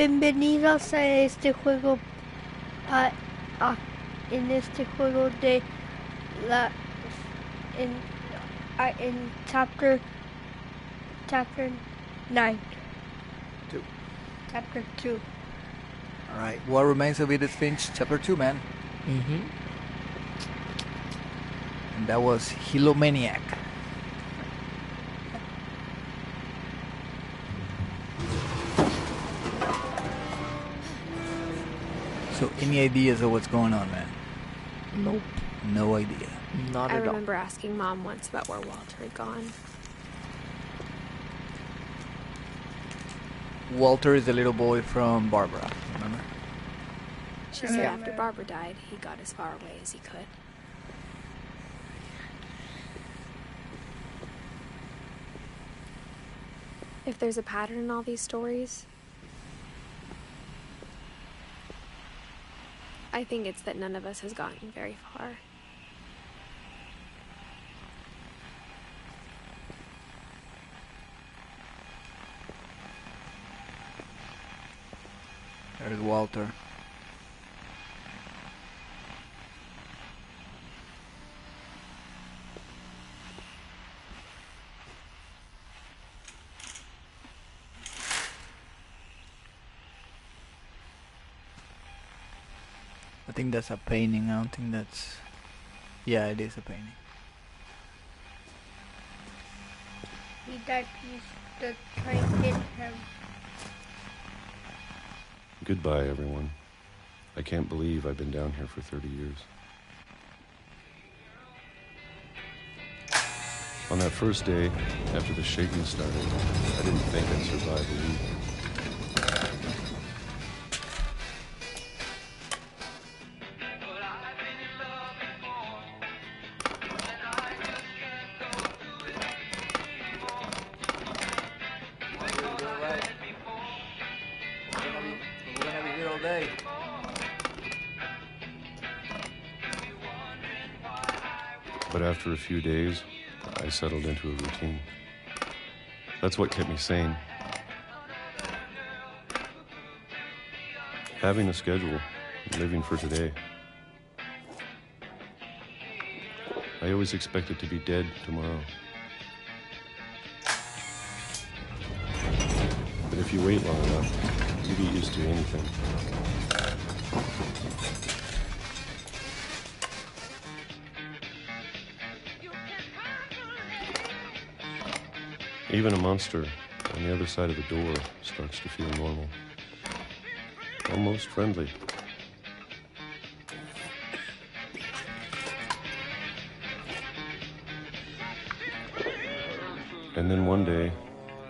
Bienvenidos a este juego, en este juego de la in chapter 9. 2. Chapter 2. All right. What Remains of Edith Finch, Chapter 2, man. Mm-hmm. And that was Hilomaniac. So, any ideas of what's going on, man? Nope. No idea. Not I at all. remember asking Mom once about where Walter had gone. Walter is the little boy from Barbara, remember? She said after Barbara died, he got as far away as he could. If there's a pattern in all these stories, I think it's that none of us has gotten very far. There's Walter. I think that's a painting. I don't think that's... Yeah, it is a painting. He died the train hit him. Goodbye, everyone. I can't believe I've been down here for 30 years. On that first day, after the shaking started, I didn't think I'd survive a week. But after a few days, I settled into a routine. That's what kept me sane. Having a schedule, living for today. I always expected to be dead tomorrow. But if you wait long enough, you get used to anything. Even a monster on the other side of the door starts to feel normal. Almost friendly. And then one day,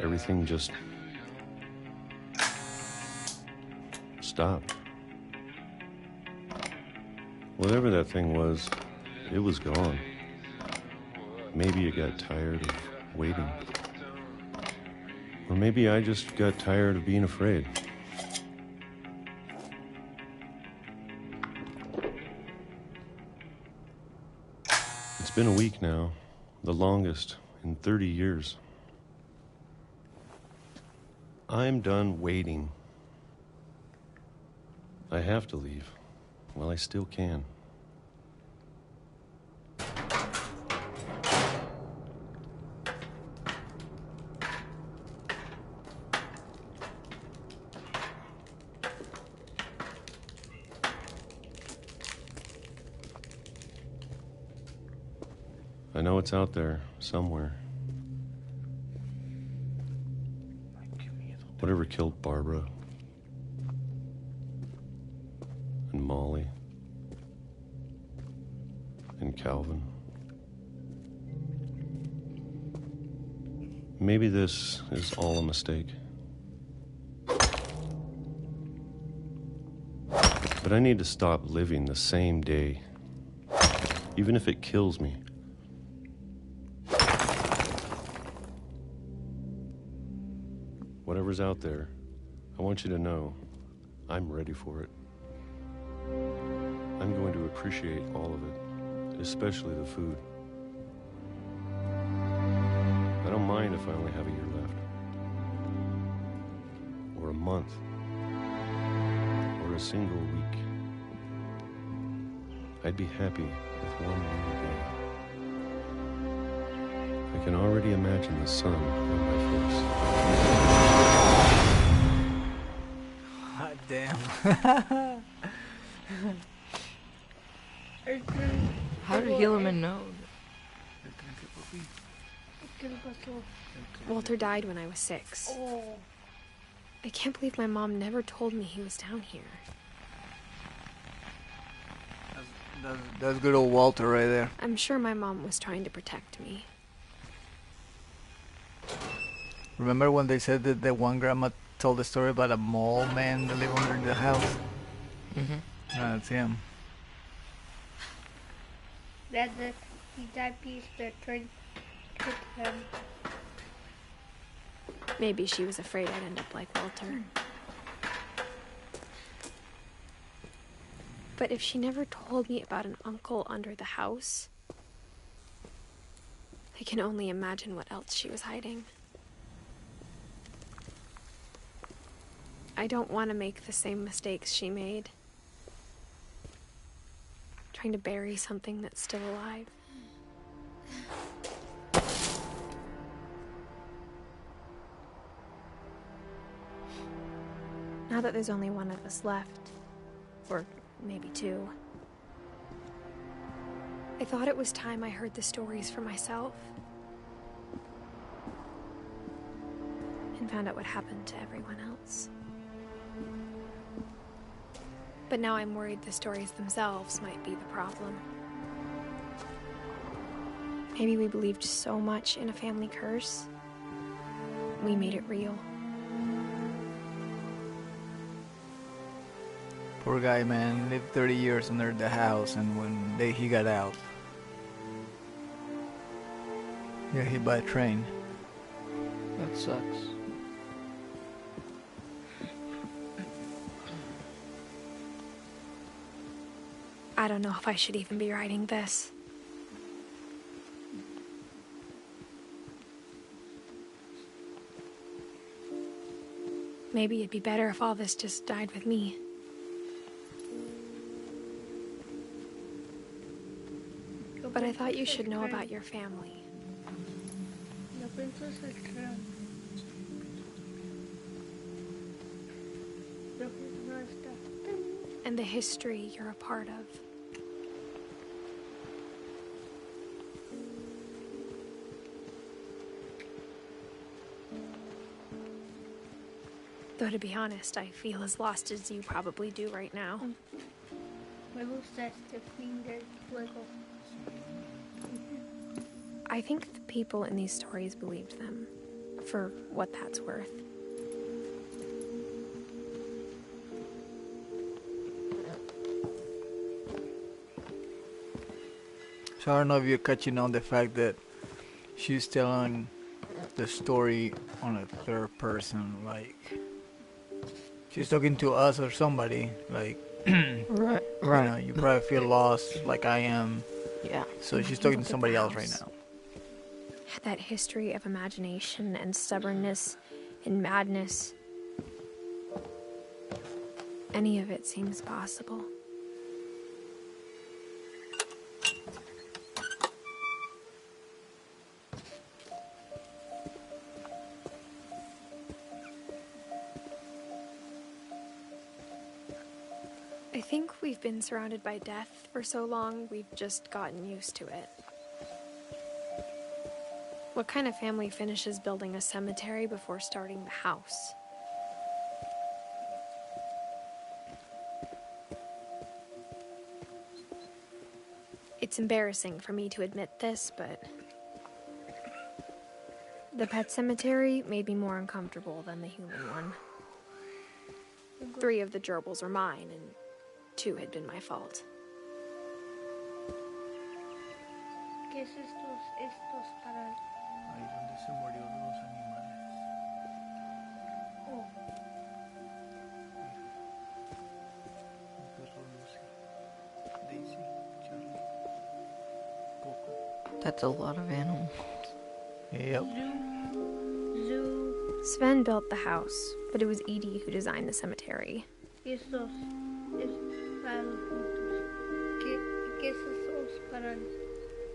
everything just stopped. Whatever that thing was, it was gone. Maybe it got tired of waiting. Or maybe I just got tired of being afraid. It's been a week now, the longest in 30 years. I'm done waiting. I have to leave. Well, I still can. I know it's out there, somewhere. Whatever killed Barbara and Molly and Calvin. Maybe this is all a mistake. But I need to stop living the same day, even if it kills me. Whatever's out there, I want you to know I'm ready for it. I'm going to appreciate all of it, especially the food. I don't mind if I only have a year left. Or a month. for a single week, I'd be happy with one new day. I can already imagine the sun on my God damn. How did Helaman know? Walter died when I was 6. Oh. I can't believe my mom never told me he was down here. That's good old Walter right there. I'm sure my mom was trying to protect me. Remember when they said that the one grandma told the story about a mole man that lived under the house? Mm-hmm. That's him. That piece that tried to hit him. Maybe she was afraid I'd end up like Walter. But if she never told me about an uncle under the house, I can only imagine what else she was hiding. I don't want to make the same mistakes she made. Trying to bury something that's still alive. Now that there's only one of us left, or maybe 2, I thought it was time I heard the stories for myself and found out what happened to everyone else. But now I'm worried the stories themselves might be the problem. Maybe we believed so much in a family curse, we made it real. Poor guy, man. Lived 30 years under the house, and when he got out, he got hit by a train. That sucks. I don't know if I should even be writing this. Maybe it'd be better if all this just died with me. But I thought you should know about your family. La princesa es tren. La princesa está. And the history you're a part of. Though to be honest, I feel as lost as you probably do right now. Me gusta este fin del juego. I think the people in these stories believed them, for what that's worth. So I don't know if you're catching on the fact that she's telling the story on a third person, like she's talking to us or somebody, like Right. you know, you probably feel lost like I am. Yeah. So she's talking to somebody else right now. That history of imagination and stubbornness and madness. Any of it seems possible. I think we've been surrounded by death for so long, we've just gotten used to it. What kind of family finishes building a cemetery before starting the house? It's embarrassing for me to admit this, but the pet cemetery made me more uncomfortable than the human one. 3 of the gerbils were mine, and 2 had been my fault. ¿Qué es estos para? Ahí donde se murió los animales. Oh, El perro Lucy, Daisy, Charlie, Coco. That's a lot of animals. Yep. zoo. Sven built the house, but it was Edie who designed the cemetery. Estos. para el...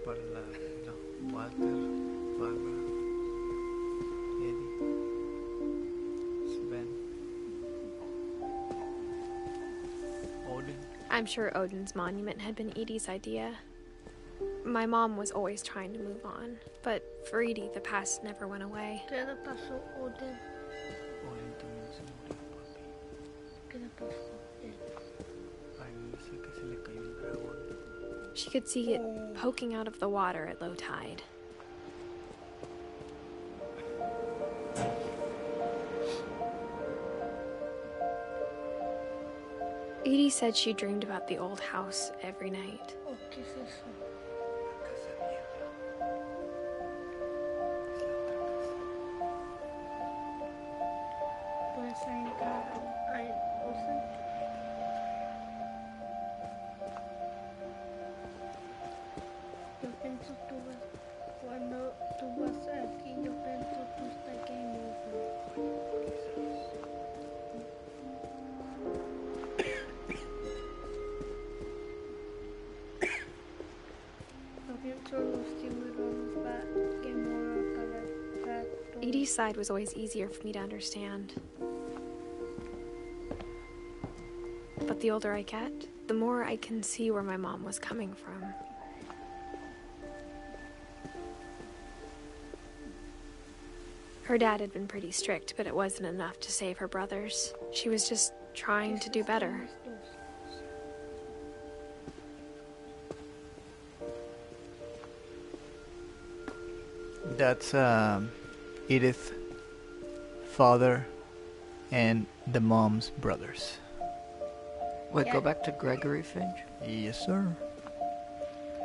Para la... No, Walter, Barbara, Eddie, Sven, Odin. I'm sure Odin's monument had been Edie's idea. My mom was always trying to move on, but for Edie, the past never went away. ¿Qué le pasó, Odin? Odin también se murió, papi. ¿Qué le pasó? Ay, dice que se le cayó el dragón. She could see it poking out of the water at low tide. Edie said she dreamed about the old house every night. Oh, ¿qué es eso? La casa vieja. ¿Puedes entrar ahí, Olsen? Yo pienso cuando tú vas aquí, yo pienso tú estás game over. Yo pienso los tiburones game over para Edie's side was always easier for me to understand. But the older I get, the more I can see where my mom was coming from. Her dad had been pretty strict, but it wasn't enough to save her brothers. She was just trying to do better. That's Edith, father, and the mom's brothers. Wait, Yeah. go back to Gregory Finch? Yes, sir.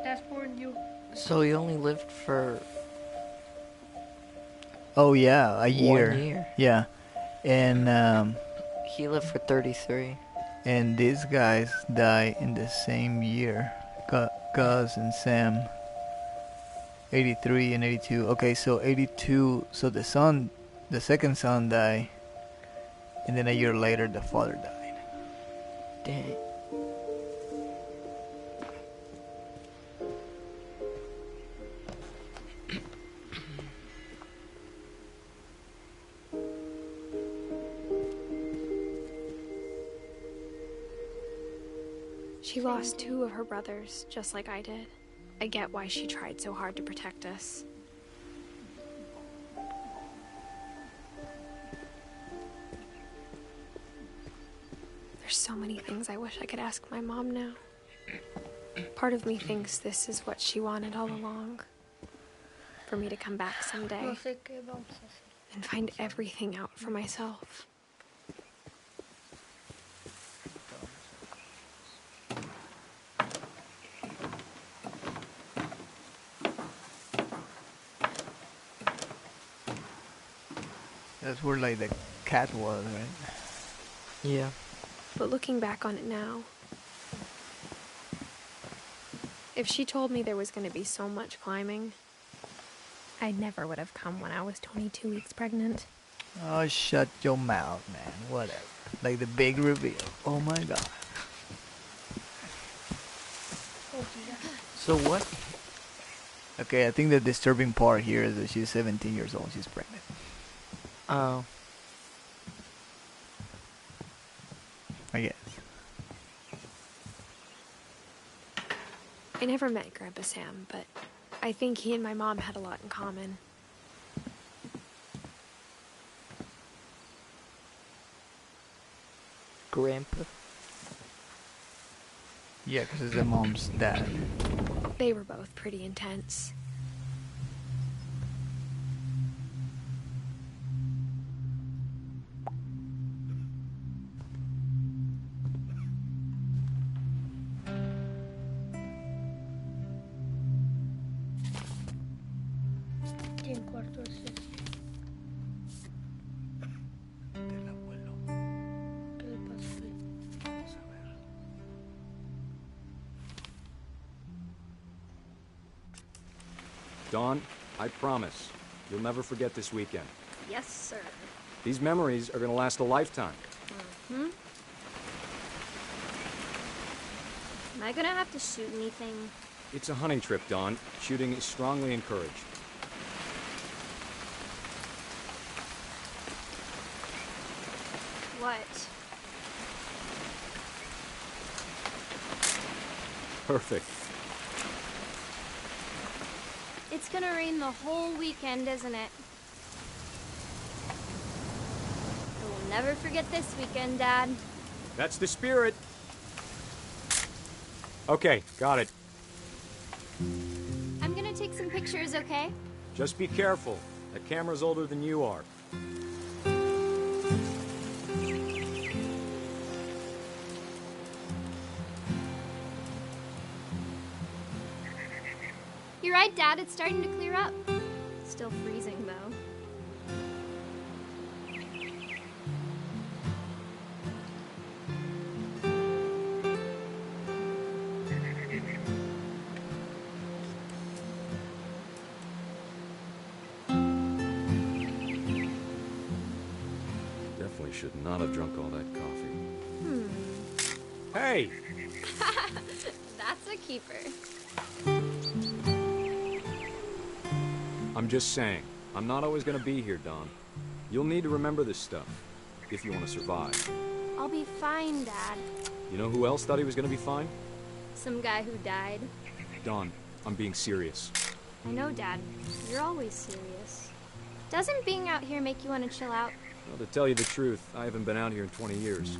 That's for you. So he only lived for Oh yeah, a year. 1 year. Yeah, and He lived for 33. and these guys die in the same year. Gus and Sam. 83 and 82. Okay, so 82. So the second son died, and then a year later the father died. Dang. She lost 2 of her brothers, just like I did. I get why she tried so hard to protect us. There's so many things I wish I could ask my mom now. Part of me thinks this is what she wanted all along. For me to come back someday No sé qué vamos a hacer. and find everything out for myself. That's where like the cat was, right? Yeah. But looking back on it now, if she told me there was going to be so much climbing, I never would have come when I was 22 weeks pregnant. Oh, shut your mouth, man. Whatever. Like the big reveal. Oh my god. Oh, yeah. So what? Okay, I think the disturbing part here is that she's 17 years old. She's pregnant. Oh. I guess. I never met Grandpa Sam, but I think he and my mom had a lot in common. Grandpa? Yeah, because it's the mom's dad. They were both pretty intense. ¿Qué cuarto es ese? Del abuelo. ¿Qué le pasó ahí? Vamos a ver. Dawn, I promise, you'll never forget this weekend. Yes, sir. These memories are gonna last a lifetime. Am I gonna have to shoot anything? It's a hunting trip, Dawn. Shooting is strongly encouraged. What? Perfect. It's gonna rain the whole weekend, isn't it? I will never forget this weekend, Dad. That's the spirit. Okay, got it. I'm gonna take some pictures, okay? Just be careful. That camera's older than you are. You're right, Dad. It's starting to clear up. Still freezing, though. Definitely should not have drunk all that coffee. Hey! That's a keeper. I'm just saying, I'm not always gonna be here, Dawn. You'll need to remember this stuff, if you want to survive. I'll be fine, Dad. You know who else thought he was gonna be fine? Some guy who died. Dawn, I'm being serious. I know, Dad. You're always serious. Doesn't being out here make you want to chill out? Well, to tell you the truth, I haven't been out here in 20 years.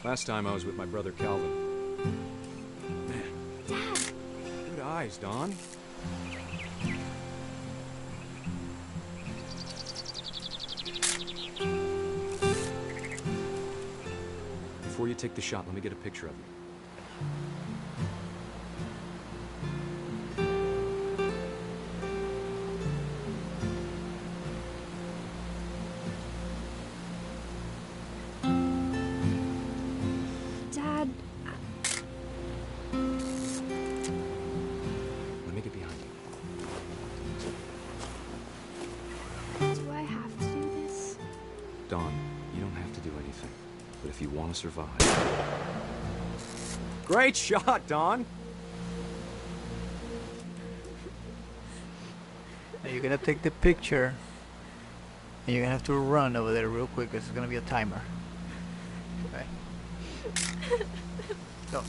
Last time I was with my brother Calvin. Man. Dad! Good eyes, Dawn. Before you take the shot, let me get a picture of you. Dad, Let me get behind you. do I have to do this? Dawn, you don't have to do anything. But if you want to survive... Great shot, Dawn! Now you're gonna take the picture, and you're gonna have to run over there real quick because it's gonna be a timer. Okay. Go.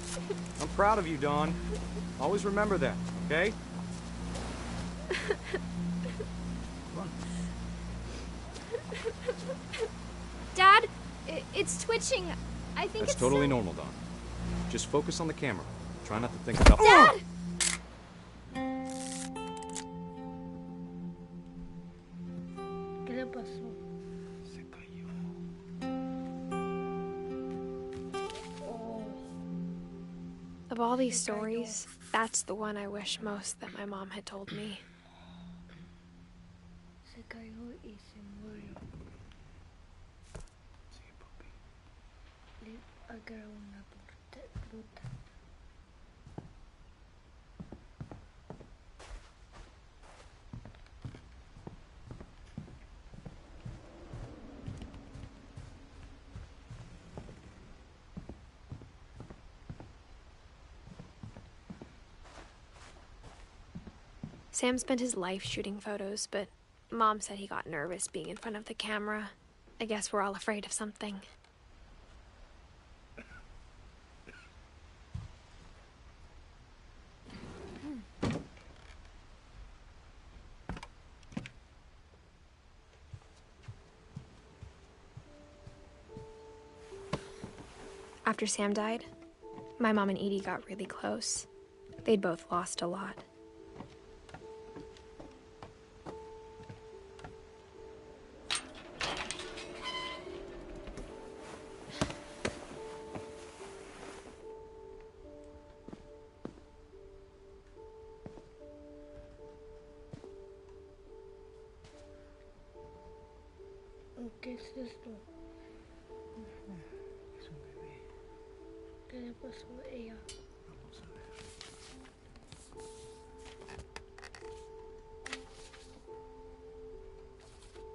I'm proud of you, Dawn. Always remember that, okay? Come on. Dad, it's twitching. I think That's it's totally some- normal, Dawn. Just focus on the camera. Try not to think about... Dad! ¿Qué le pasó? Se cayó. Oh, Of all these stories, that's the one I wish most that my mom had told me. se cayó y se murió. Sí, papi. Le agarró una bruta. Sam spent his life shooting photos, but Mom said he got nervous being in front of the camera. I guess we're all afraid of something. After Sam died, my mom and Edie got really close. They'd both lost a lot. ¿Qué es esto? Es un bebé. ¿Qué le pasó a ella? Vamos a ver.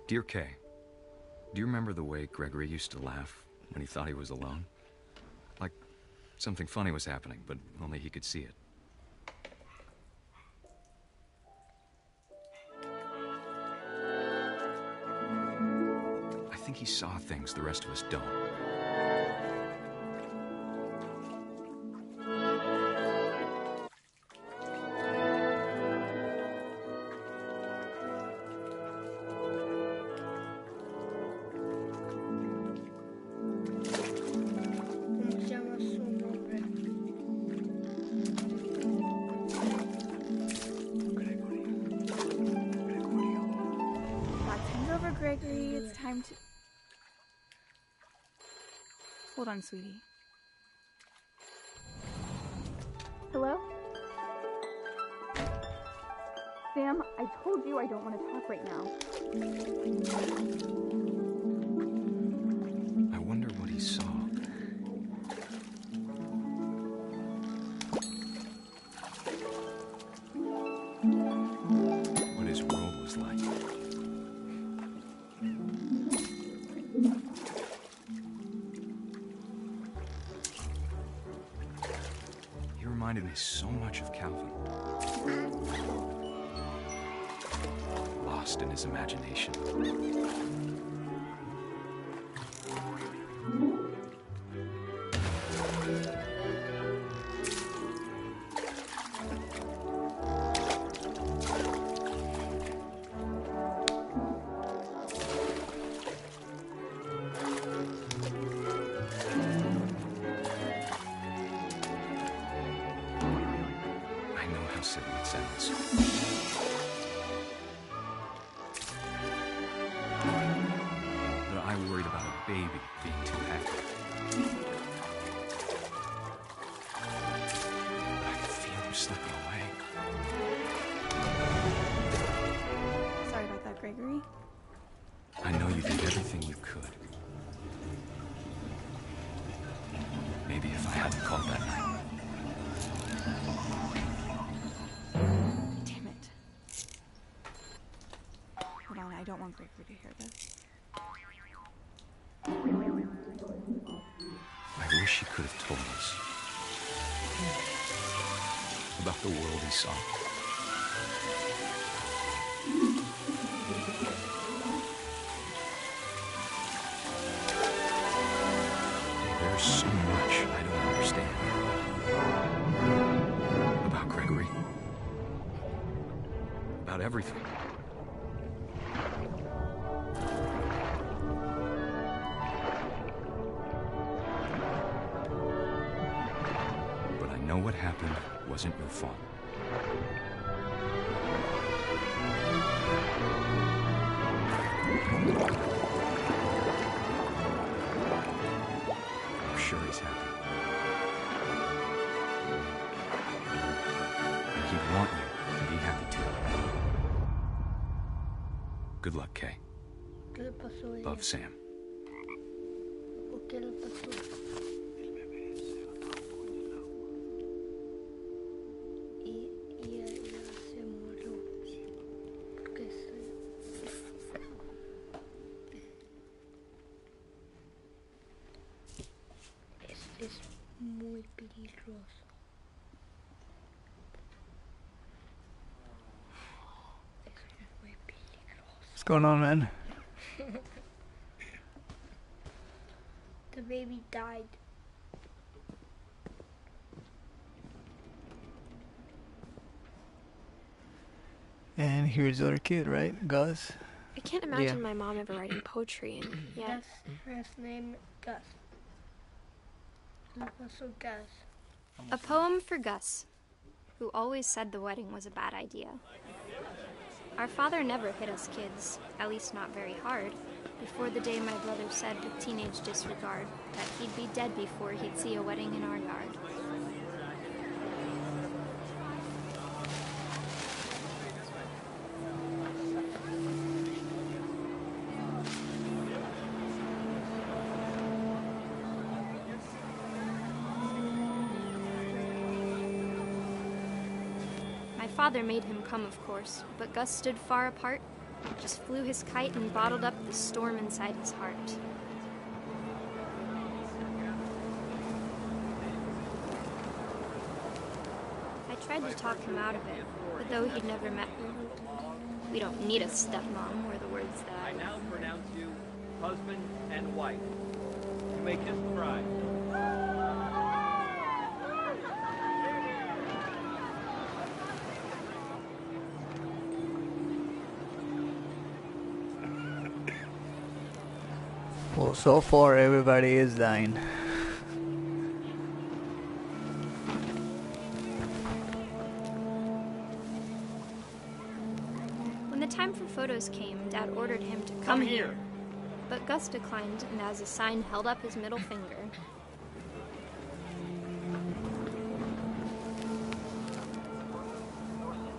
Dear Kay, do you remember the way Gregory used to laugh when he thought he was alone? Like something funny was happening, but only he could see it. I think he saw things the rest of us don't. ¿Cómo se llama su nombre? Time's over, Gregory. It's time to... Hold on, sweetie. Hello? Sam, I told you I don't want to talk right now. I wonder what he saw. What his world was like. He reminded me so much of Calvin. Lost in his imagination. I know how silly it sounds. But I worried about a baby being too happy. I could feel him slipping away. Sorry about that, Gregory. I know you did everything you could. Maybe if I hadn't called that night. Damn it. Hold on, I don't want Gregory to hear this. I wish he could have told us about the world he saw. There's so much I don't understand about Gregory, about everything. But I know what happened wasn't your fault. I'm sure he's happy. And he'd want you to be happy too. Good luck, Kay. ¿Qué le pasó a ella? Love, Sam. ¿Por qué le pasó? Y ella se murió. Porque es muy peligroso. Es muy peligroso. What's going on, man? The baby died. And here's the other kid, right? Gus? I can't imagine my mom ever writing poetry, and yet That's his name, Gus. Le pasó Gus. A poem for Gus, who always said the wedding was a bad idea. Our father never hit us kids, at least not very hard, before the day my brother said with teenage disregard that he'd be dead before he'd see a wedding in our yard. My father made him come, of course, but Gus stood far apart, just flew his kite and bottled up the storm inside his heart. I tried to talk him out of it, but though he'd never met me, "We don't need a stepmom," were the words that I now pronounce you husband and wife. You may kiss the bride. Well, so far everybody is dying. When the time for photos came, Dad ordered him to come here. But Gus declined, and as a sign held up his middle finger.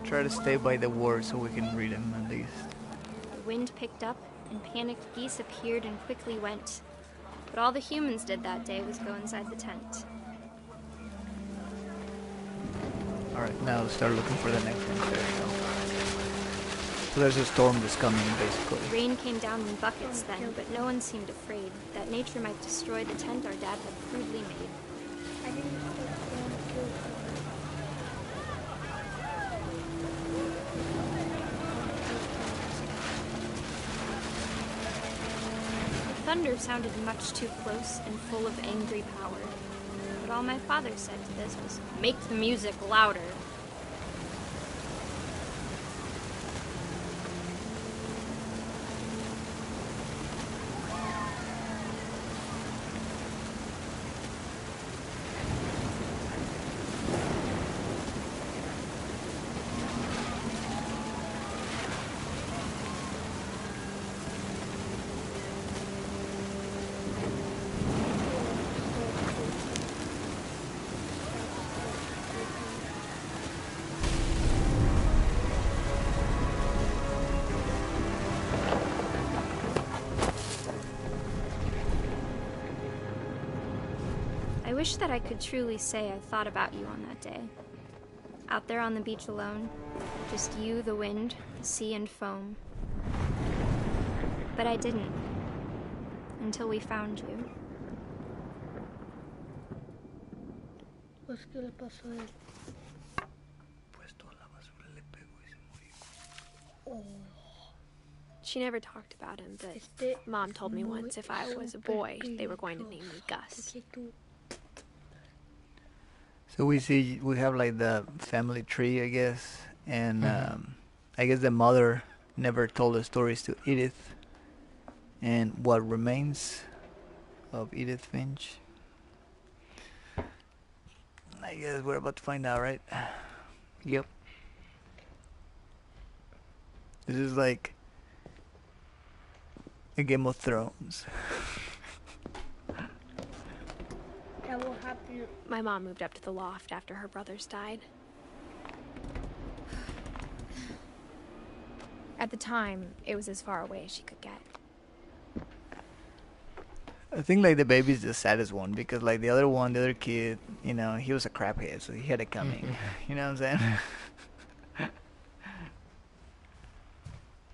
Try to stay by the words so we can read them at least. The wind picked up, and panicked geese appeared and quickly went. But all the humans did that day was go inside the tent. Alright, now let's start looking for the next one. There you go. So there's a storm that's coming, basically. Rain came down in buckets then, but no one seemed afraid that nature might destroy the tent our dad had crudely made. I didn't think they would kill her. The thunder sounded much too close and full of angry power. But all my father said to this was, "Make the music louder." I wish that I could truly say I thought about you on that day. Out there on the beach alone, just you, the wind, the sea, and foam. But I didn't. Until we found you. Pues, ¿qué le pasó a él? She never talked about him, but Mom told me once if I was a boy, they were going to name me Gus. So we have like the family tree, I guess, and I guess the mother never told the stories to Edith, and what remains of Edith Finch. I guess we're about to find out, right? Yep. This is like a Game of Thrones. That will happen. My mom moved up to the loft after her brothers died. At the time, it was as far away as she could get. I think like the baby's the saddest one because like the other kid, you know, he was a craphead, so he had it coming. You know what I'm saying?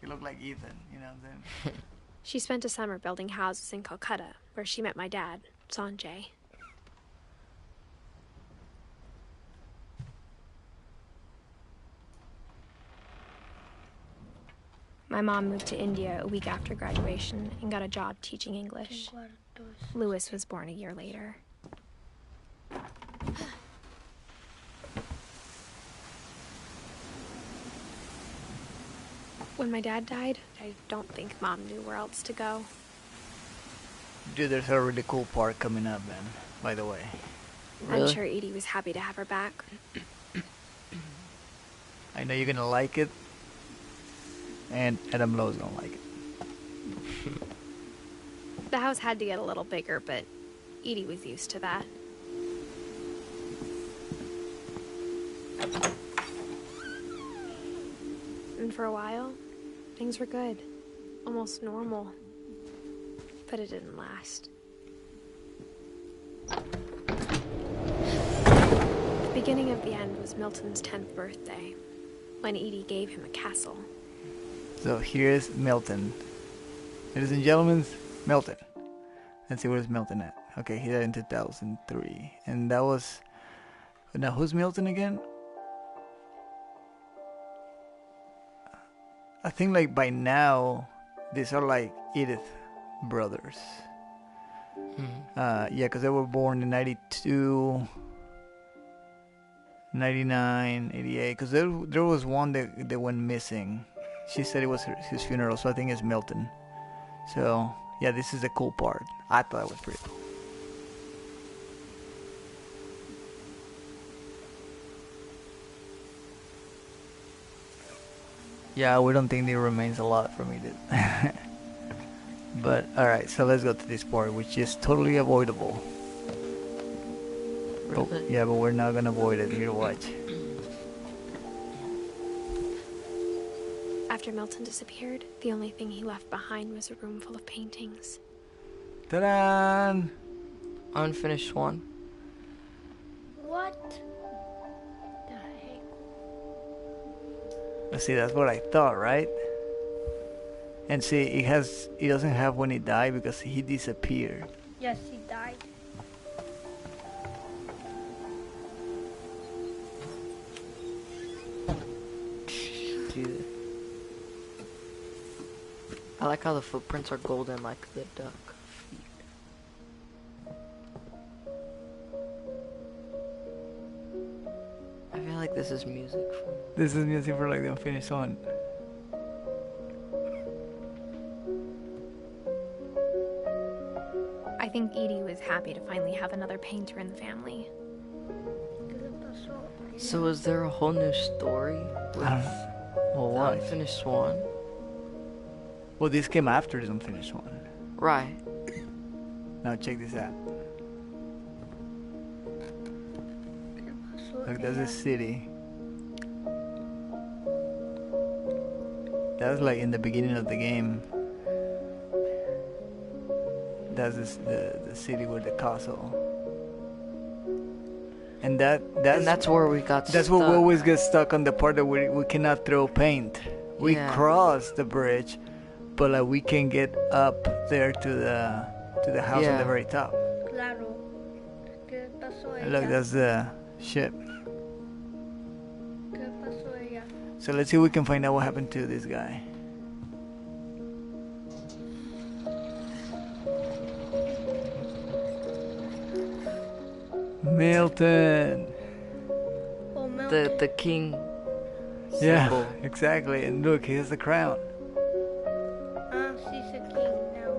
He looked like Ethan, you know what I'm saying? She spent a summer building houses in Calcutta, where she met my dad, Sanjay. My mom moved to India a week after graduation and got a job teaching English. Louis was born a year later. When my dad died, I don't think Mom knew where else to go. Dude, there's a really cool part coming up, man, by the way. I'm sure Edie was happy to have her back. I know you're gonna like it, and Adam Lowe's gonna like it. The house had to get a little bigger, but Edie was used to that. And for a while, things were good. Almost normal. But it didn't last. The beginning of the end was Milton's 10th birthday, when Edie gave him a castle. So here's Milton. Ladies and gentlemen, Milton. Let's see where's Milton at. Okay, he died in 2003. And that was... Now, who's Milton again? I think like by now, these are like Edith brothers. Yeah, because they were born in 92, 99, 88. Because there was one that went missing. She said it was his funeral, so I think it's Milton. So, yeah, this is the cool part. I thought it was pretty cool. Yeah, we don't think there remains a lot from Edith. But, alright, so let's go to this part, which is totally avoidable. Really? Yeah, but we're not gonna avoid it. Here, watch. After Milton disappeared, the only thing he left behind was a room full of paintings. Ta-da! Unfinished one. What the heck? Let's see, that's what I thought, right? And see, it doesn't have when he died because he disappeared. Yes, he died. Jesus. I like how the footprints are golden like the duck feet. I feel like this is music from... This is music for like the unfinished one. I think Edie was happy to finally have another painter in the family. So is there a whole new story with Well, the what? unfinished one? Well, this came after this unfinished one. Right. Now check this out. Look, that's a city. That's like in the beginning of the game. That's the city with the castle. And that's where we got That's stuck. where we always get stuck on the part that we cannot throw paint. We Yeah. cross the bridge, but like we can get up there to the house on the Yeah. very top. Claro. ¿Qué pasó And look, ella? that's the ship. ¿Qué pasó ella? So let's see if we can find out what happened to this guy. Milton. Oh, Milton. The king Yeah, symbol. exactly. And look, here's the crown. She's a king now.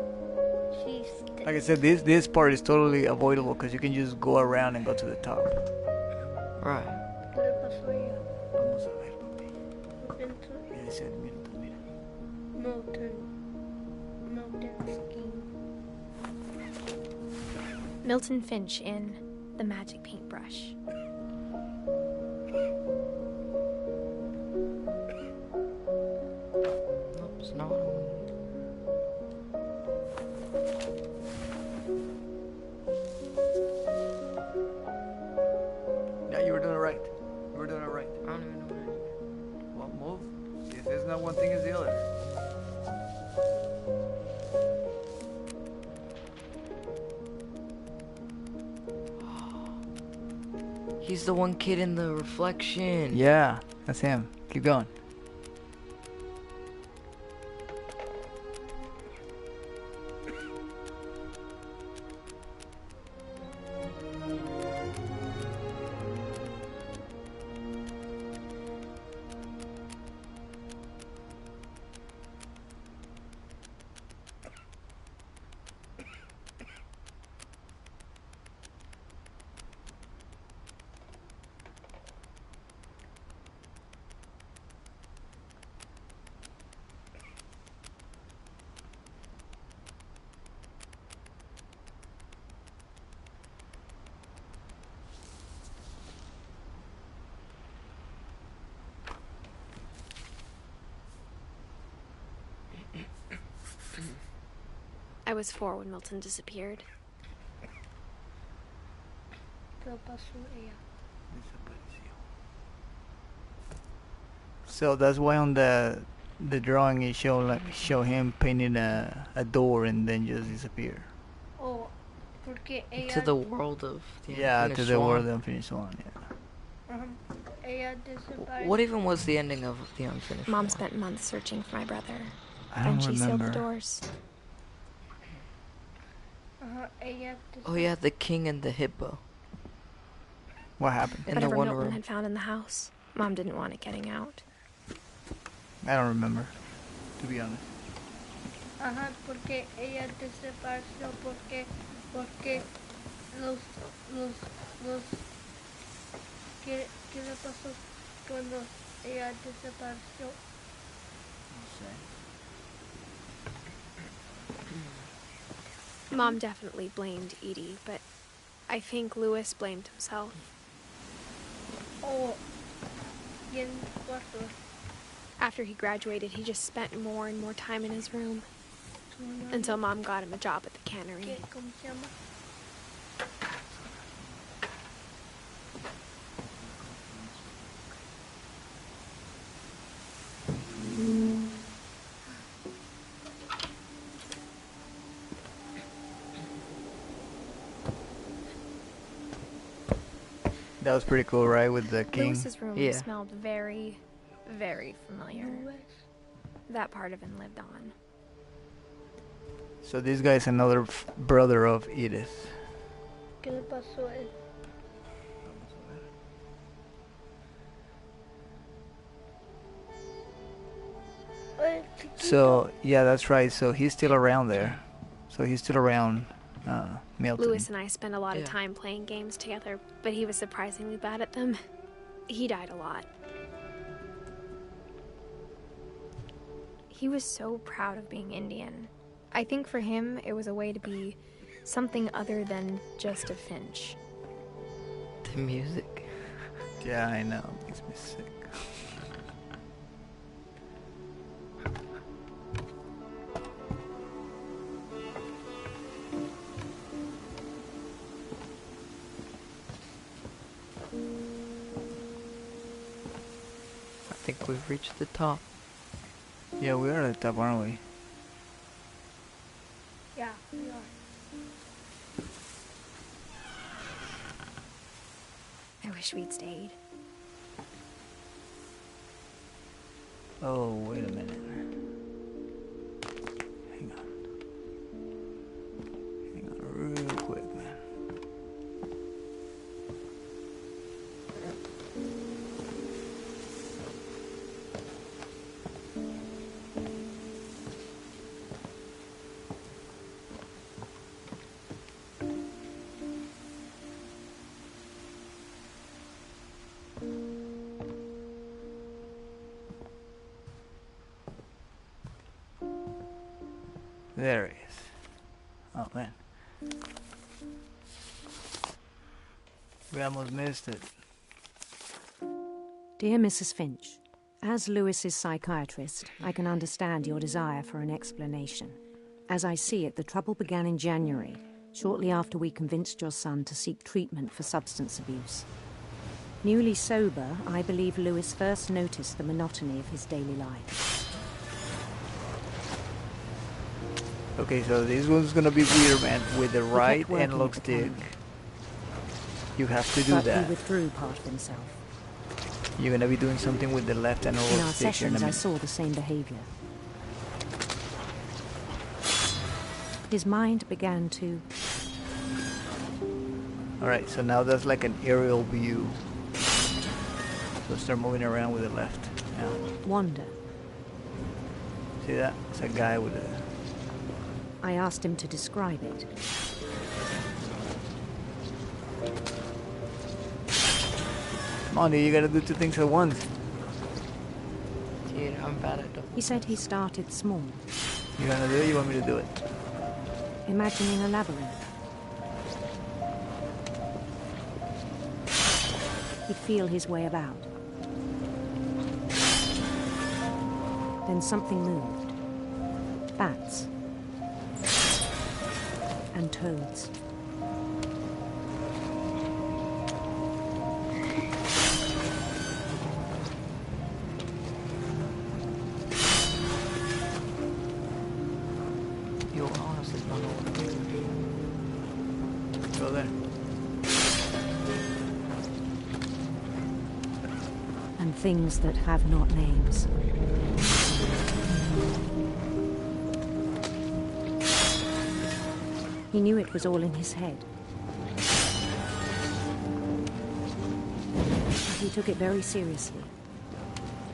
She's the Like I said, this part is totally avoidable because you can just go around and go to the top. Right. ¿Qué le pasó a ella? Vamos a ver, papi. Milton. Mira ese Milton, mira. Milton. Milton's king. Milton Finch in The Magic Paintbrush. Nope, it's not what I wanted. Yeah, you were doing it right. You were doing it right. I don't even know what it is. Well, move. If it's not one thing, it's the other. He's the one kid in the reflection. Yeah, that's him. Keep going. I was 4 when Milton disappeared. ¿Qué pasó ella? So that's why on the the drawing is show him painting a door and then just disappear. Oh, porque To ella, the world of the Yeah, Unfinished to the Swan. world of Unfinished Swan. Yeah. ella desapareció. What even was the ending of the Unfinished Mom Swan? spent months searching for my brother. I Then don't she sealed the remember. doors. Ella Oh yeah, the king and the hippo. What happened? In Whatever the one Milton room. had found in the house, Mom didn't want it getting out. I don't remember, to be honest. Porque ella desapareció porque los ¿qué le pasó cuando ella desapareció? Mom definitely blamed Edie, but I think Louis blamed himself. Oh, y en el cuarto. After he graduated, he just spent more and more time in his room. Until Mom got him a job at the cannery. ¿Cómo se llama? That was pretty cool, right? With the king. Louis's room Yeah. smelled very, very familiar. That part of him lived on. So this guy is another brother of Edith. ¿Qué le pasó a él? So yeah, that's right. So he's still around there. So he's still around Milton. Louis and I spent a lot of Yeah. time playing games together, but he was surprisingly bad at them. He died a lot. He was so proud of being Indian. I think for him, it was a way to be something other than just a Finch. The music. Yeah, I know. Makes me sick. I think we've reached the top. Yeah, we are at the top, aren't we? Yeah, we are. I wish we'd stayed. Oh, wait a minute. Hang on. Hang on real quick, man. There he is. Oh man. We almost missed it. Dear Mrs. Finch, as Lewis's psychiatrist, I can understand your desire for an explanation. As I see it, the trouble began in January, shortly after we convinced your son to seek treatment for substance abuse. Newly sober, I believe Lewis first noticed the monotony of his daily life. Okay, so this one's gonna be weird, man. With the right kept working analog at the stick, camera. you have to do But that. he withdrew part of himself. You're gonna be doing something with the left In analog our stick here in a sessions, I minute. saw the same behavior. His mind began to Alright, so now that's like an aerial view. So start moving around with the left. Yeah. wander. See that? It's a guy with a... I asked him to describe it. Come on, dude, you gotta do two things at once. Dude, I'm bad at double. He said he started small, You gonna do it? You want me to do it? imagining a labyrinth. He'd feel his way about. Then something moved. Bats. And toads. Go there. And things that have not names. He knew it was all in his head. He took it very seriously.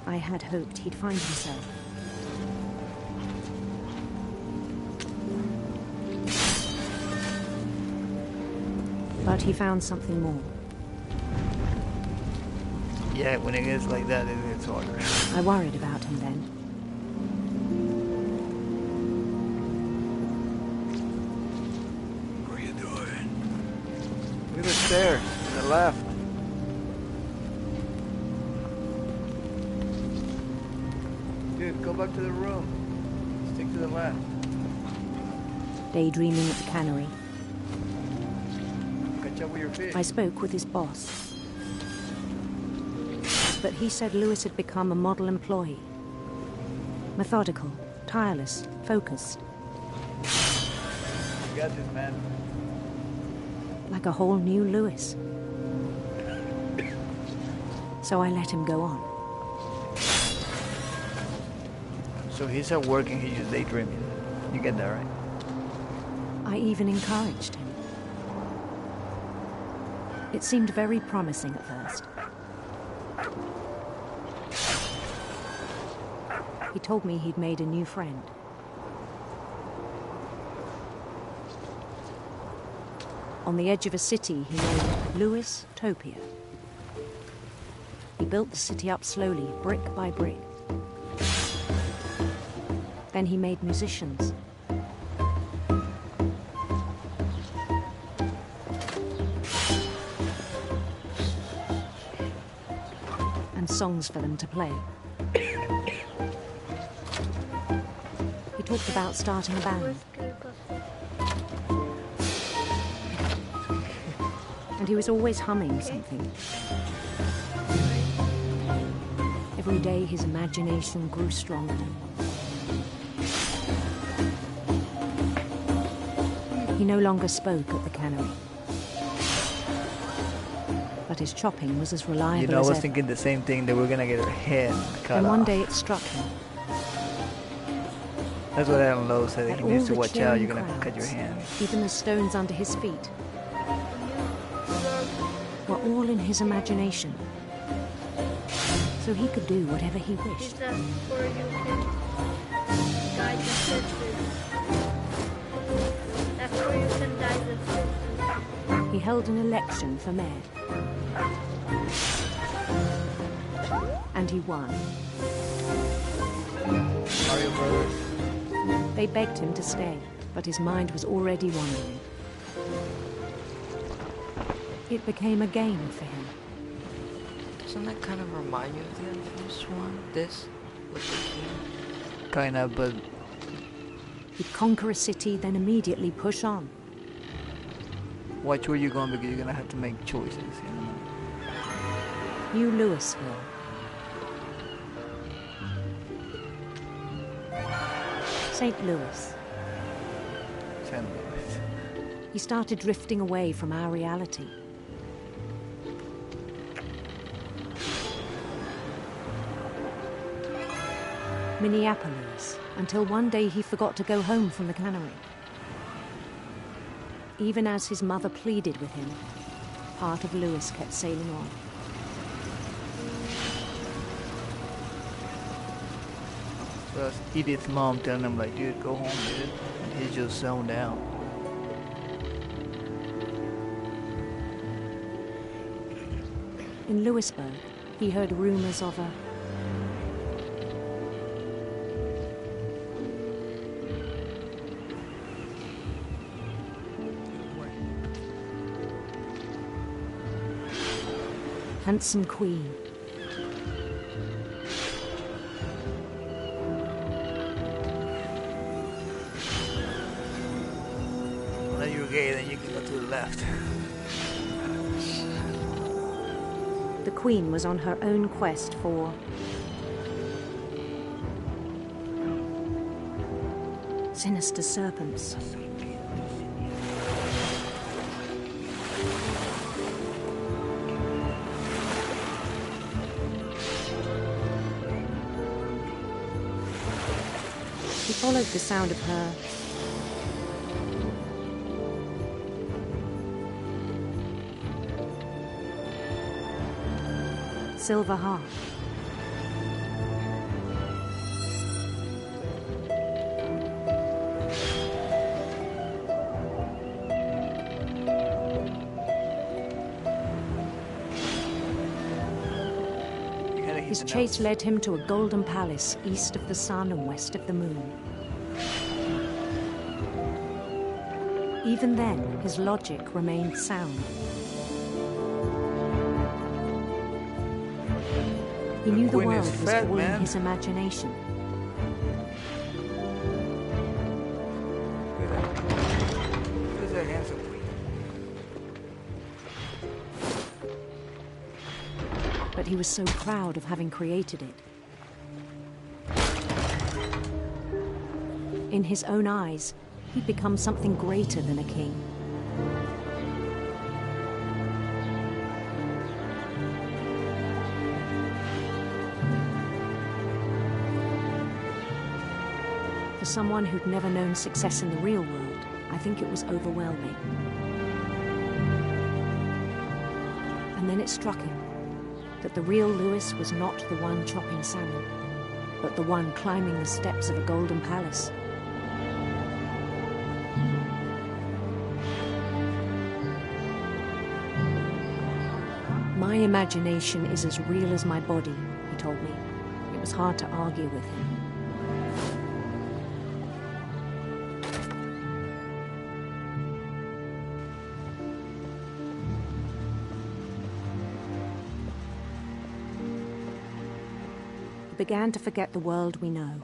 I had hoped he'd find himself. But he found something more. Yeah, when it gets like that, it gets harder. I worried about him then. What are you doing? Look at the stairs to the left. Dude, go back to the room. Stick to the left. Daydreaming at the cannery, Catch up with your fish. I spoke with his boss. But he said Lewis had become a model employee. Methodical, tireless, focused. You got this, man. Like a whole new Lewis. So I let him go on. So he's at work and he's just daydreaming. You get that, right? I even encouraged him. It seemed very promising at first. He told me he'd made a new friend. On the edge of a city he named Lewis Topia. He built the city up slowly, brick by brick. Then he made musicians. And songs for them to play. He talked about starting a band. And he was always humming something. Every day his imagination grew stronger. He no longer spoke at the cannery. But his chopping was as reliable as ever. You know, I was thinking the same thing, that we're gonna get our head cut off. And one day it struck him. That's what Alan Lowe said. That He needs all to the watch out, you're cheering gonna cut your crowds, hand. even the stones under his feet, were all in his imagination. So he could do whatever he wished. Is that where you can guide the sisters? That's where you can guide the sisters. He held an election for mayor. And he won. Mario Brothers. They begged him to stay, but his mind was already wandering. It became a game for him. Doesn't that kind of remind you of the unfinished one? This? With the king? Kinda, but He'd conquer a city, then immediately push on. watch where you're going, because you're gonna have to make choices, you know? New Louisville. St. Louis. St. Louis. He started drifting away from our reality. Minneapolis, until one day he forgot to go home from the cannery. Even as his mother pleaded with him, part of Lewis kept sailing on. So that's Edith's mom telling him, like, dude, go home, dude. And he's just zoned out. In Lewisburg, he heard rumors of a handsome queen. When you're gay, then you can go to the left. The queen was on her own quest for sinister serpents. followed the sound of her silver harp. His chase led him to a golden palace east of the sun and west of the moon. Even then, his logic remained sound. He knew the world was all in his imagination. But he was so proud of having created it. In his own eyes, he'd become something greater than a king. For someone who'd never known success in the real world, I think it was overwhelming. And then it struck him that the real Lewis was not the one chopping salmon, but the one climbing the steps of a golden palace. My imagination is as real as my body, he told me. It was hard to argue with him. Began to forget the world we know.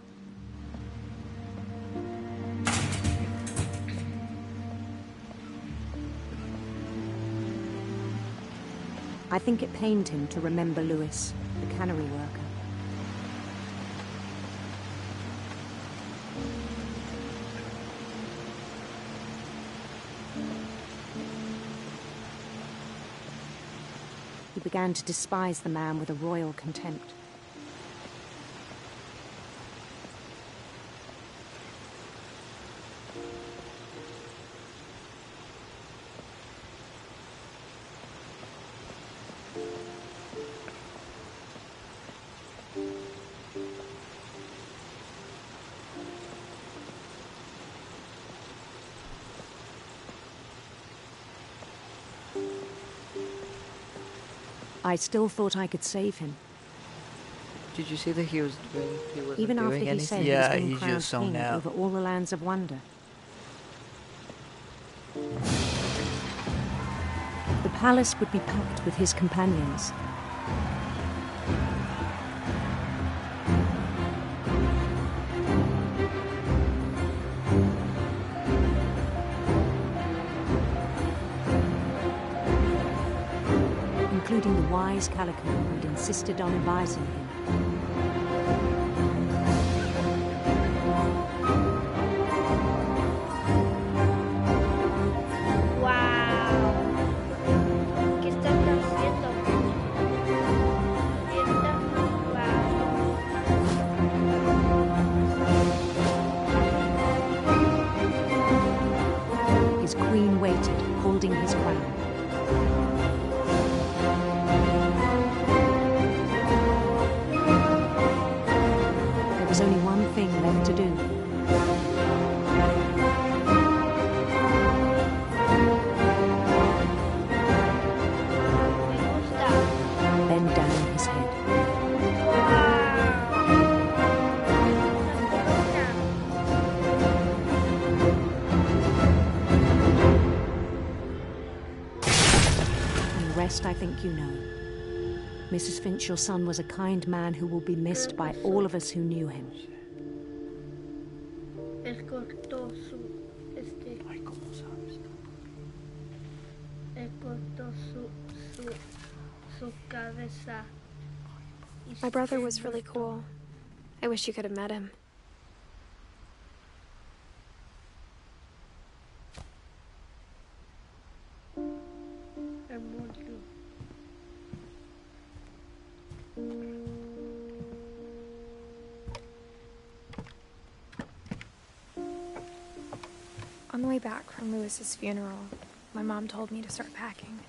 I think it pained him to remember Lewis, the cannery worker. He began to despise the man with a royal contempt. I still thought I could save him. Did you see that he wasn't even doing after he anything? said Yeah, he was being he crowned just zoned king out. over all the lands of wonder? The palace would be packed with his companions. Including the wise Calico who'd insisted on advising him. His queen waited, holding his crown. There was only one thing left to do. Bend down his head. And the rest I think you know. Mrs. Finch, your son was a kind man who will be missed by all of us who knew him. Él cortó su cabeza. My brother was really cool. I wish you could have met him. Él murió. the way back from Lewis's funeral, my mom told me to start packing.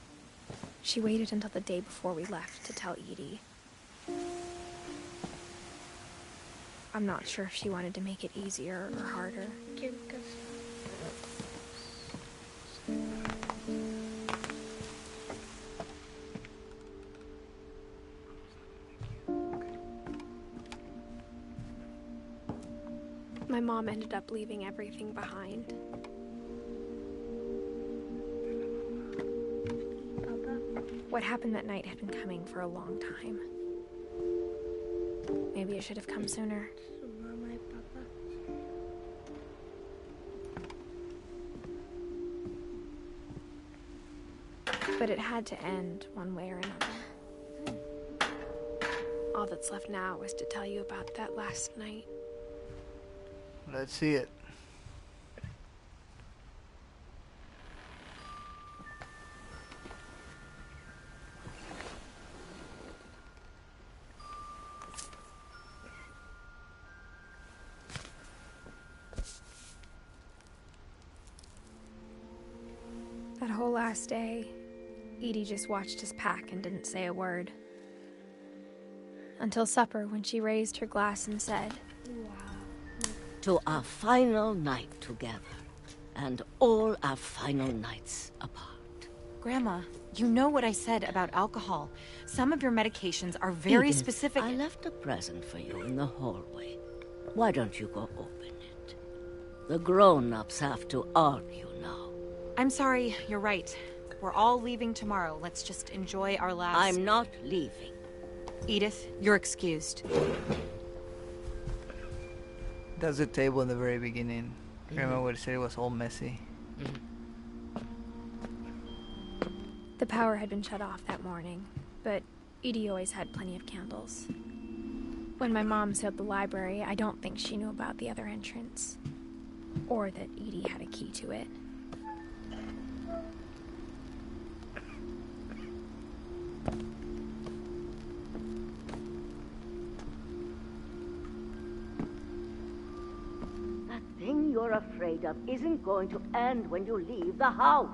She waited until the day before we left to tell Edie. I'm not sure if she wanted to make it easier or harder. My mom ended up leaving everything behind. What happened that night had been coming for a long time. Maybe it should have come sooner. But it had to end one way or another. All that's left now is to tell you about that last night. Let's see it. That whole last day, Edie just watched us pack and didn't say a word. Until supper, when she raised her glass and said, "To our final night together, and all our final nights apart." Grandma, you know what I said about alcohol. Some of your medications are very Edith, specific. I left a present for you in the hallway. Why don't you go open it? The grown-ups have to argue now. I'm sorry, you're right. We're all leaving tomorrow. Let's just enjoy our last... I'm not leaving. Edith, you're excused. That's the table in the very beginning. Grandma would say it was all messy. The power had been shut off that morning, but Edie always had plenty of candles. When my mom sealed the library, I don't think she knew about the other entrance, or that Edie had a key to it. That thing you're afraid of isn't going to end when you leave the house.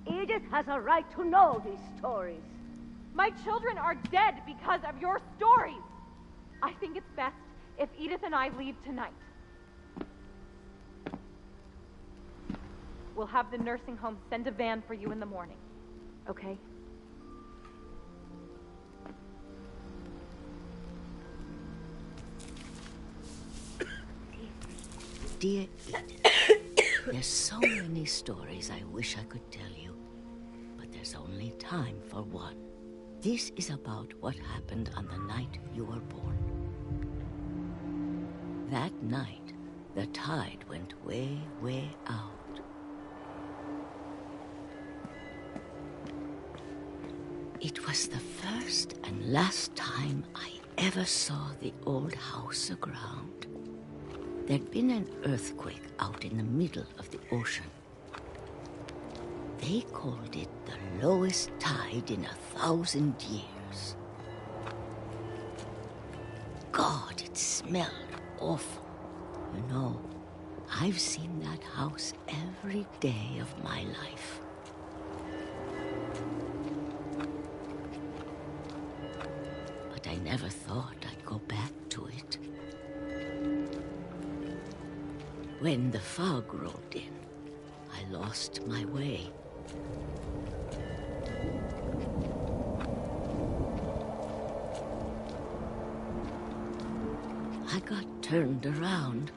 Edith has a right to know these stories. My children are dead because of your stories. I think it's best if Edith and I leave tonight. We'll have the nursing home send a van for you in the morning, okay? Dear Edith, there's so many stories I wish I could tell you, but there's only time for one. This is about what happened on the night you were born. That night, the tide went way, way out. It was the first and last time I ever saw the old house aground. There'd been an earthquake out in the middle of the ocean. They called it the lowest tide in 1,000 years. God, it smelled awful. You know, I've seen that house every day of my life. But I never thought I'd go back to it. When the fog rolled in, I lost my way. I got turned around.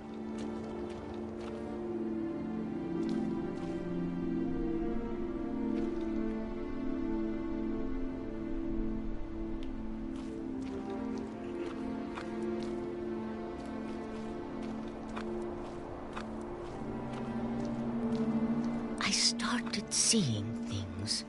I started seeing things.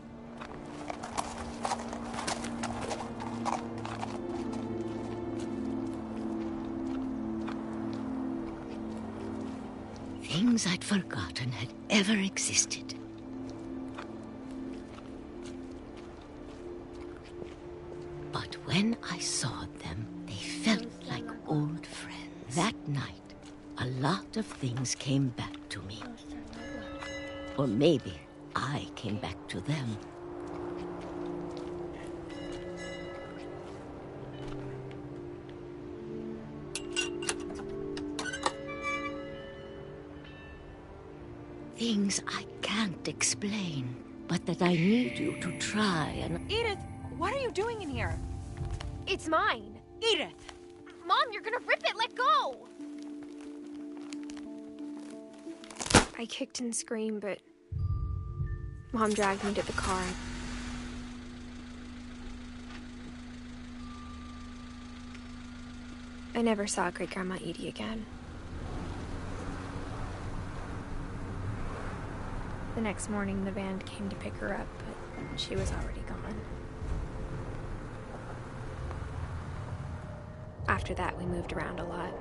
Things I'd forgotten had ever existed. But when I saw them, they felt like old friends. That night, a lot of things came back to me. Or maybe I came back to them. Things I can't explain, but that I need you to try and... Edith, what are you doing in here? It's mine. Edith! Mom, you're gonna rip it! Let go! I kicked and screamed, but Mom dragged me to the car. I never saw Great-Grandma Edie again. The next morning, the van came to pick her up, but she was already gone. After that, we moved around a lot.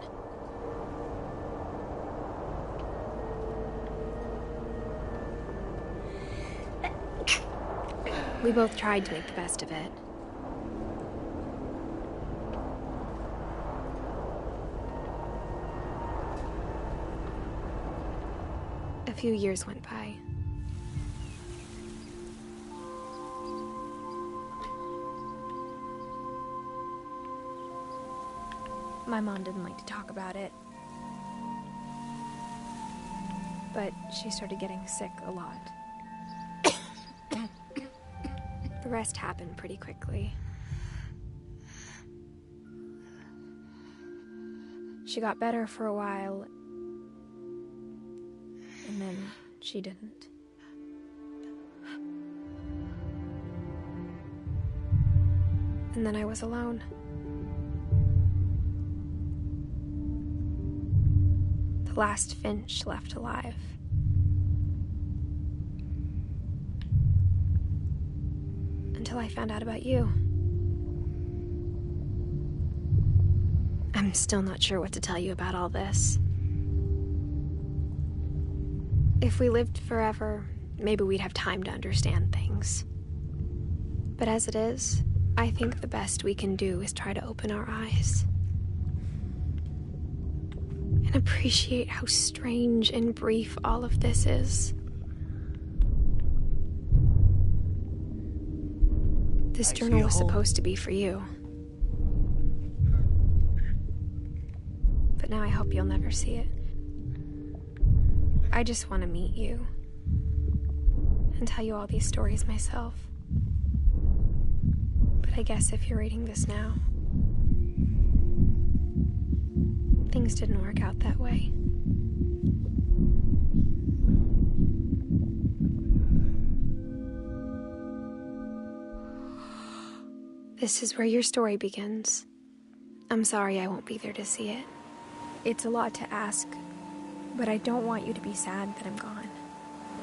We both tried to make the best of it. A few years went by. My mom didn't like to talk about it, but she started getting sick a lot. The rest happened pretty quickly. She got better for a while, and then she didn't. And then I was alone. The last Finch left alive. Until I found out about you. I'm still not sure what to tell you about all this. If we lived forever, maybe we'd have time to understand things. But as it is, I think the best we can do is try to open our eyes. And appreciate how strange and brief all of this is. This journal was supposed to be for you. But now I hope you'll never see it. I just want to meet you and tell you all these stories myself. But I guess if you're reading this now, things didn't work out that way. This is where your story begins. I'm sorry I won't be there to see it. It's a lot to ask, but I don't want you to be sad that I'm gone.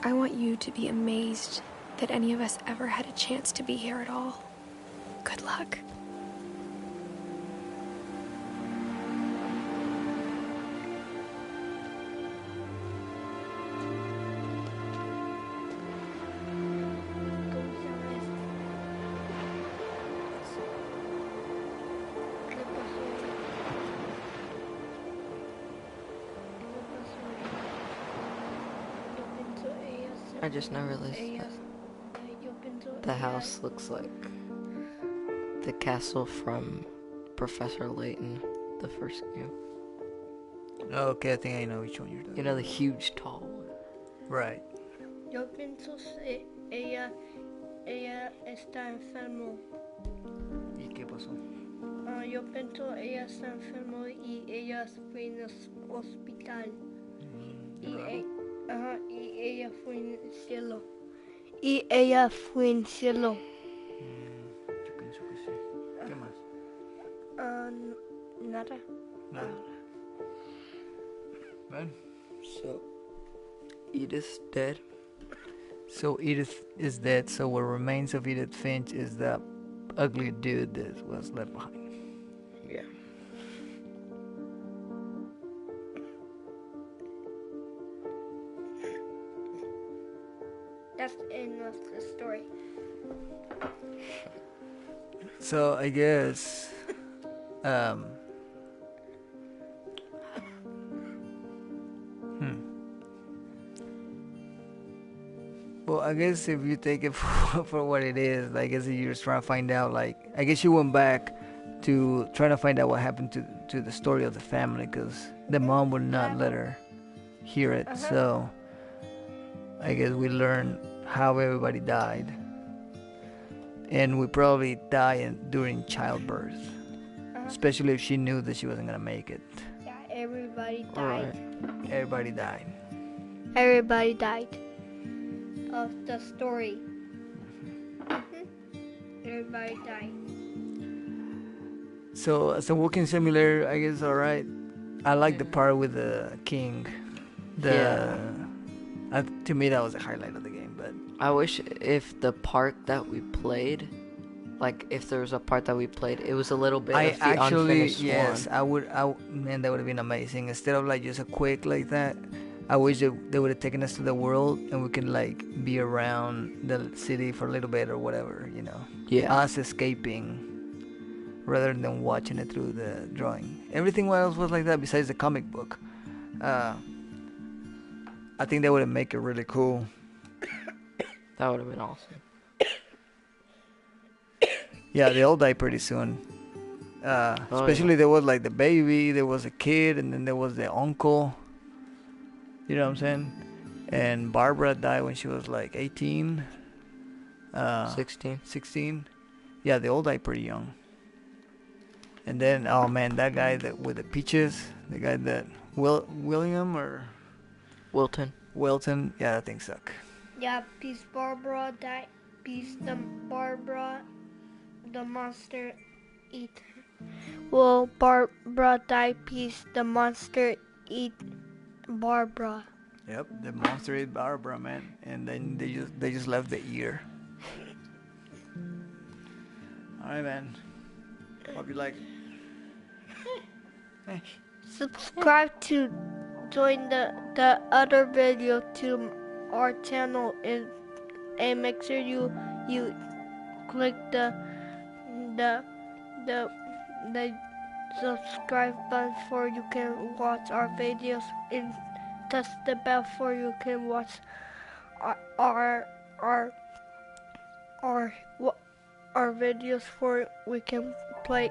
I want you to be amazed that any of us ever had a chance to be here at all. Good luck. I just now realized that the house looks like the castle from Professor Layton, the first game. Okay, I think I know which one you're talking. You know, the huge, tall one. Right. Yo pienso ella está enfermo. ¿Y qué pasó? Yo pienso ella está enfermo y ella fue en el hospital. Y ella fue en el cielo. Y ella fue en el cielo. Yo pienso que sí. ¿Qué más? Nada. Nada. Man. So, Edith's dead? So Edith is dead, so what remains of Edith Finch is that ugly dude that was left behind. Yeah. That's the end of the story. So I guess Well, I guess if you take it for what it is, I guess if you're just trying to find out, like, I guess you went back to trying to find out what happened to the story of the family, because the mom would not let her hear it. So I guess we learned how everybody died, and we probably die during childbirth, especially if she knew that she wasn't gonna make it. Yeah, everybody died. Right. Everybody died. Everybody died. Of the story. Everybody died. So as a walking simulator, I guess alright. I like the part with the king. To me, that was the highlight of the game. But I wish if the part that we played, like if there was a part that we played, it was a little bit of the unfinished one. Man, that would have been amazing. Instead of like just a quick like that, I wish they would have taken us to the world and we can like be around the city for a little bit or whatever, you know. Yeah. Us escaping rather than watching it through the drawing. Everything else was like that besides the comic book. I think they would have make it really cool. That would have been awesome. Yeah, they all die pretty soon. Especially there was like the baby, there was a kid, and then there was the uncle. You know what I'm saying? And Barbara died when she was like 18. 16. Yeah, they all died pretty young. And then, oh man, that guy with the peaches, the guy that William or Wilton. Yeah, that thing suck. Yeah, Peace Barbara died. Peace the Barbara, the monster eat. Well, Barbara died. Peace the monster eat Barbara. Yep, the monster ate Barbara, man, and then they just left the ear. All right, man. Hope you like it. Subscribe to join the other video to our channel and make sure you click the subscribe button for you can watch our videos and touch the bell for you can watch our videos for we can play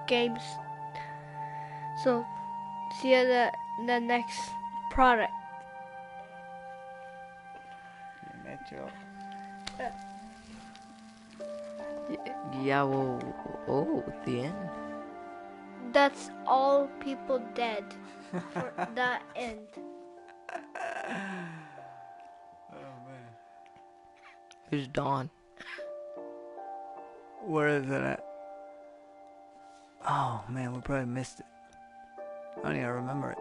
games. So see you at the next product. Yeah, well, the end. That's all people dead for the end. Oh man. Who's Dawn? Where is it at? Oh man, we probably missed it. I don't even remember it.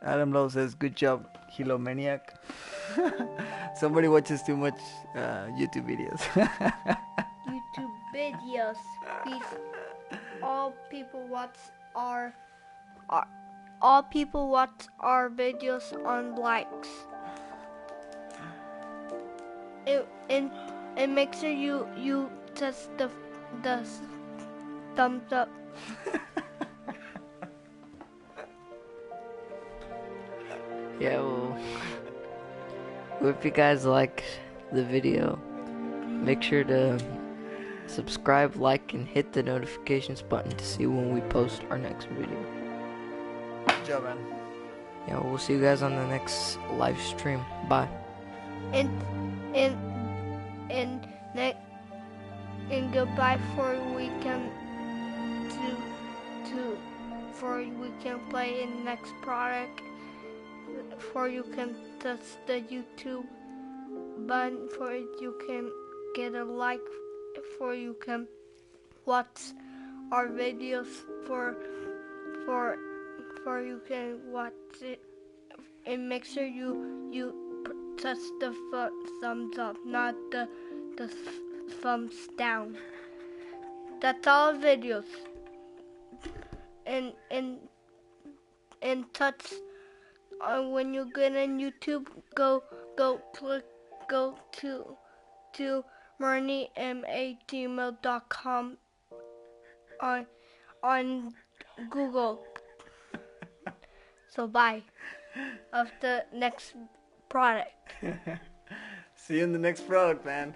Adam Lowe says, "Good job, Hilo Maniac." Somebody watches too much YouTube videos. YouTube videos. Please, all people watch our videos on likes. And make sure you touch the thumbs up. Yeah, well, if you guys liked the video, make sure to subscribe, like, and hit the notifications button to see when we post our next video. Good job, man. Yeah, we'll see you guys on the next live stream. Bye. And goodbye for we can play in next product. For you can touch the YouTube button, for you can get a like, for you can watch our videos, for you can watch it, and make sure you touch the thumbs up, not the thumbs down. That's all videos. And touch. When you get on YouTube, go to MernieMA@gmail.com on Google. So buy of the next product. See you in the next product, man.